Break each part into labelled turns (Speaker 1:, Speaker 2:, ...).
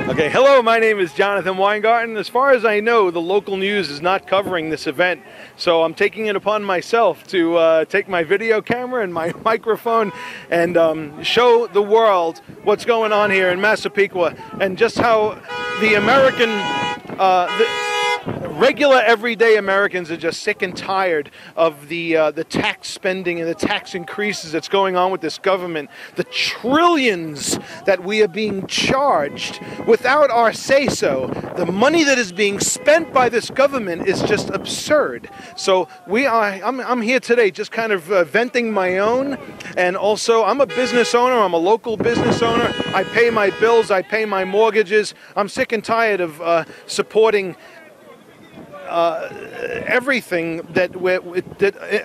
Speaker 1: Okay, hello, my name is Jonathan Weingarten. As far as I know, the local news is not covering this event, so I'm taking it upon myself to take my video camera and my microphone and show the world what's going on here in Massapequa and just how the regular everyday Americans are just sick and tired of the tax spending and the tax increases that's going on with this government. The trillions that we are being charged without our say-so. The money that is being spent by this government is just absurd. So I'm here today just kind of venting my own, and also I'm a business owner. I'm a local business owner. I pay my bills. I pay my mortgages. I'm sick and tired of supporting everything that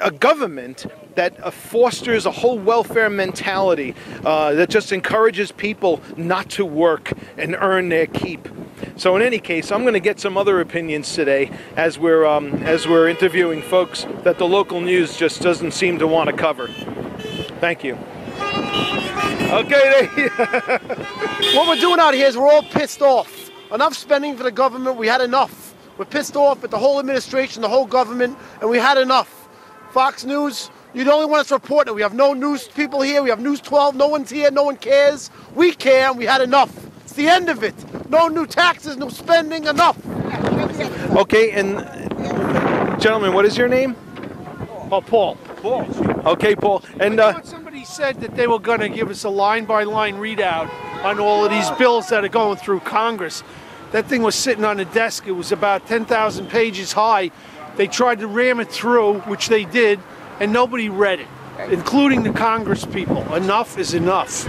Speaker 1: a government that fosters a whole welfare mentality that just encourages people not to work and earn their keep. So in any case, I'm going to get some other opinions today as we're interviewing folks that the local news just doesn't seem to want to cover. Thank you. Okay.
Speaker 2: What we're doing out here is we're all pissed off. Enough spending for the government. We had enough. We're pissed off at the whole administration, the whole government, and we had enough. Fox News, you're the only one that's reporting it. We have no news people here. We have News 12. No one's here. No one cares. We care, and we had enough. It's the end of it. No new taxes, no spending, enough.
Speaker 1: Okay, and gentlemen, what is your name?
Speaker 2: Paul.
Speaker 1: Paul. Okay, Paul. And
Speaker 3: somebody said that they were going to give us a line-by-line readout on all of these bills that are going through Congress. That thing was sitting on the desk. It was about 10,000 pages high. They tried to ram it through, which they did, and nobody read it, including the Congress people. Enough is enough.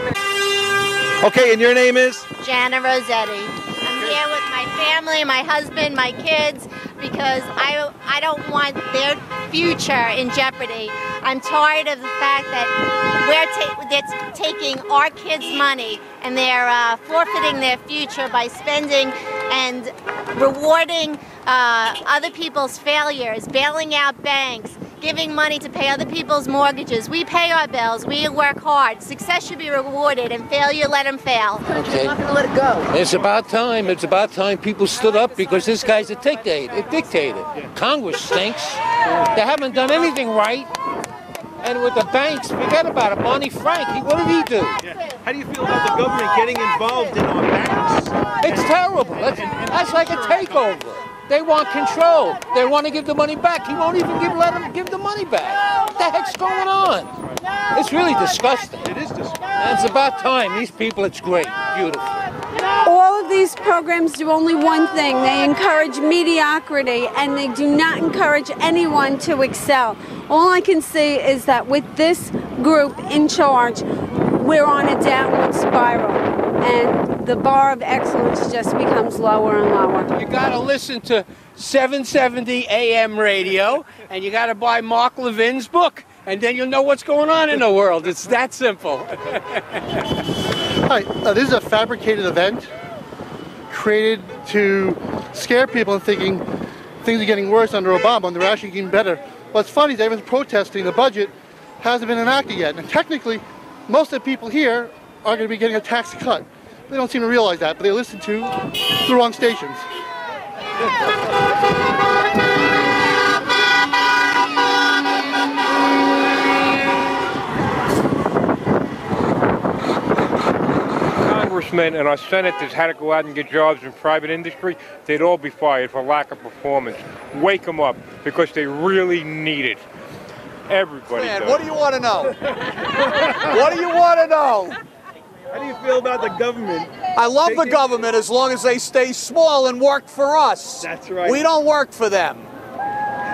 Speaker 1: Okay, and your name is?
Speaker 4: Jana Rossetti. I'm here with my family, my husband, my kids, because I don't want their future in jeopardy. I'm tired of the fact that they're taking our kids' money and they're forfeiting their future by spending and rewarding other people's failures, bailing out banks, giving money to pay other people's mortgages. We pay our bills, we work hard. Success should be rewarded and failure, let them fail.
Speaker 5: Okay.
Speaker 4: We're not gonna let it go.
Speaker 5: It's about time. It's about time people stood up because this guy's a dictator. Congress stinks. They haven't done anything right. And with the banks, forget about it. Barney Frank, what did he do?
Speaker 1: Yeah. How do you feel about the government getting involved in our banks?
Speaker 5: It's terrible. That's like a takeover. They want control. They want to give the money back. He won't even let them give the money back. What the heck's going on? It's really disgusting.
Speaker 1: It is disgusting.
Speaker 5: And it's about time. These people, it's great. Beautiful.
Speaker 6: All of these programs do only one thing. They encourage mediocrity, and they do not encourage anyone to excel. All I can say is that with this group in charge, we're on a downward spiral, and the bar of excellence just becomes lower and lower.
Speaker 3: You got to listen to 770 AM radio, and you got to buy Mark Levin's book, and then you'll know what's going on in the world. It's that simple.
Speaker 2: Hi, this is a fabricated event created to scare people into thinking things are getting worse under Obama, and they're actually getting better. What's funny is everyone's protesting the budget hasn't been enacted yet, and technically most of the people here are going to be getting a tax cut. They don't seem to realize that, but they listen to the wrong stations.
Speaker 7: Congressmen and our senators had to go out and get jobs in private industry, they'd all be fired for lack of performance. Wake them up, because they really need it. Everybody does.
Speaker 8: What do you want to know? What do you want to know?
Speaker 1: How do you feel about the government?
Speaker 8: I love the government as long as they stay small and work for us.
Speaker 1: That's right.
Speaker 8: We don't work for them.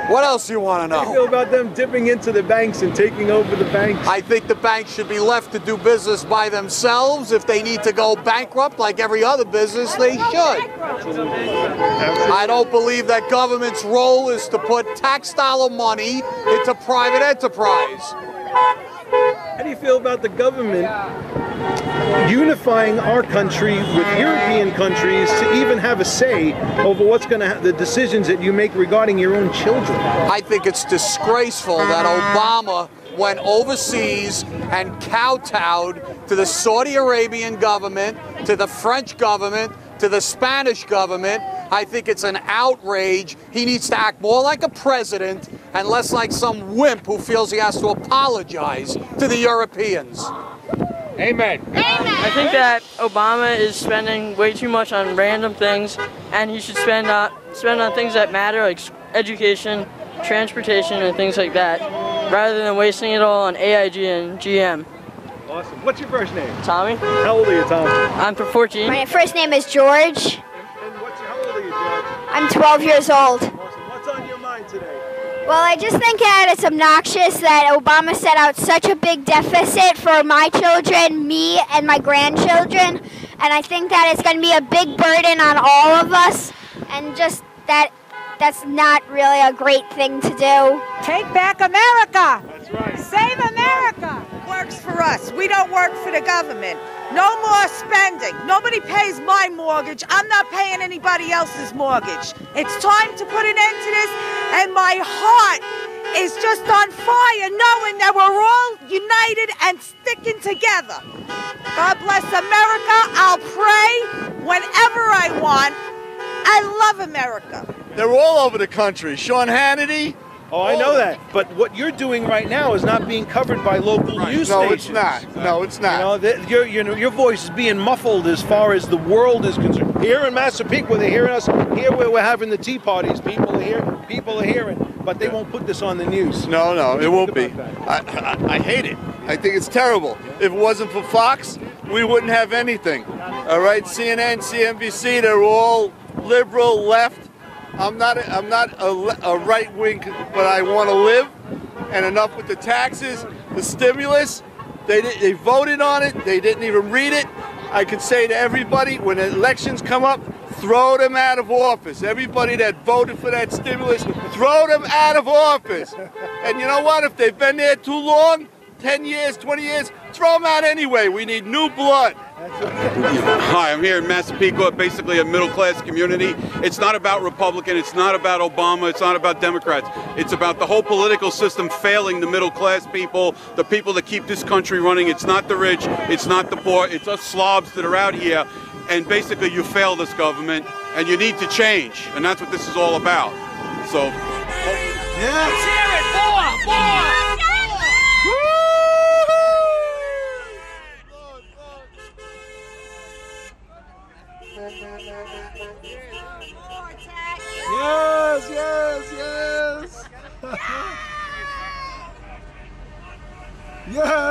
Speaker 8: What else do you want to know?
Speaker 1: How do you feel about them dipping into the banks and taking over the banks?
Speaker 8: I think the banks should be left to do business by themselves. If they need to go bankrupt like every other business, they should. I don't believe that government's role is to put tax dollar money into private enterprise.
Speaker 1: How do you feel about the government unifying our country with European countries to even have a say over what's going to the decisions that you make regarding your own children?
Speaker 8: I think it's disgraceful that Obama went overseas and kowtowed to the Saudi Arabian government, to the French government, to the Spanish government. I think it's an outrage. He needs to act more like a president and less like some wimp who feels he has to apologize to the Europeans.
Speaker 7: Amen.
Speaker 9: I think that Obama is spending way too much on random things, and he should spend on things that matter, like education, transportation, and things like that, rather than wasting it all on AIG and GM.
Speaker 1: Awesome. What's your first name?
Speaker 9: Tommy.
Speaker 1: How old are you, Tom?
Speaker 9: I'm 14.
Speaker 10: My first name is George.
Speaker 1: And how old are you, George?
Speaker 10: I'm 12 years old.
Speaker 1: Awesome. What's on your mind today?
Speaker 10: Well, I just think that it's obnoxious that Obama set out such a big deficit for my children, me, and my grandchildren. And I think that it's going to be a big burden on all of us. And just that's not really a great thing to do.
Speaker 11: Take back America.
Speaker 1: That's right.
Speaker 11: Save America. Works for us. We don't work for the government. No more spending. Nobody pays my mortgage. I'm not paying anybody else's mortgage. It's time to put an end to this, and my heart is just on fire knowing that we're all united and sticking together. God bless America. I'll pray whenever I want. I love America.
Speaker 12: They're all over the country. Sean Hannity.
Speaker 1: Oh, I know that. But what you're doing right now is not being covered by local news
Speaker 12: No,
Speaker 1: stations.
Speaker 12: it's not. No, it's not.
Speaker 1: Your voice is being muffled as far as the world is concerned. Here in Massapequa, they're hearing us. Here where we're having the tea parties, people are hearing, but they won't put this on the news.
Speaker 12: No, it won't be. I hate it. I think it's terrible. If it wasn't for Fox, we wouldn't have anything. All right, CNN, CNBC, they're all liberal, left. I'm not a right wing, but I want to live. And enough with the taxes, the stimulus. They voted on it. They didn't even read it. I could say to everybody, when elections come up, throw them out of office. Everybody that voted for that stimulus, throw them out of office. And you know what? If they've been there too long, 10 years, 20 years, throw them out anyway. We need new blood.
Speaker 13: Hi, I'm here in Massapequa, basically a middle-class community. It's not about Republican, it's not about Obama, it's not about Democrats. It's about the whole political system failing the middle-class people, the people that keep this country running. It's not the rich, it's not the poor, it's us slobs that are out here. And basically you fail this government, and you need to change. And that's what this is all about. So,
Speaker 11: Yeah. Let's hear it. More.
Speaker 12: Yes. Yes.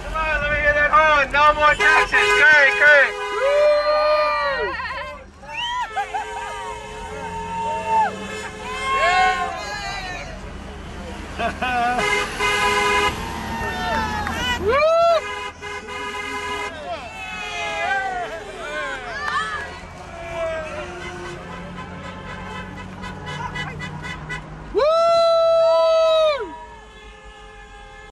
Speaker 11: Come on, let me get that on. No more taxes. Curry.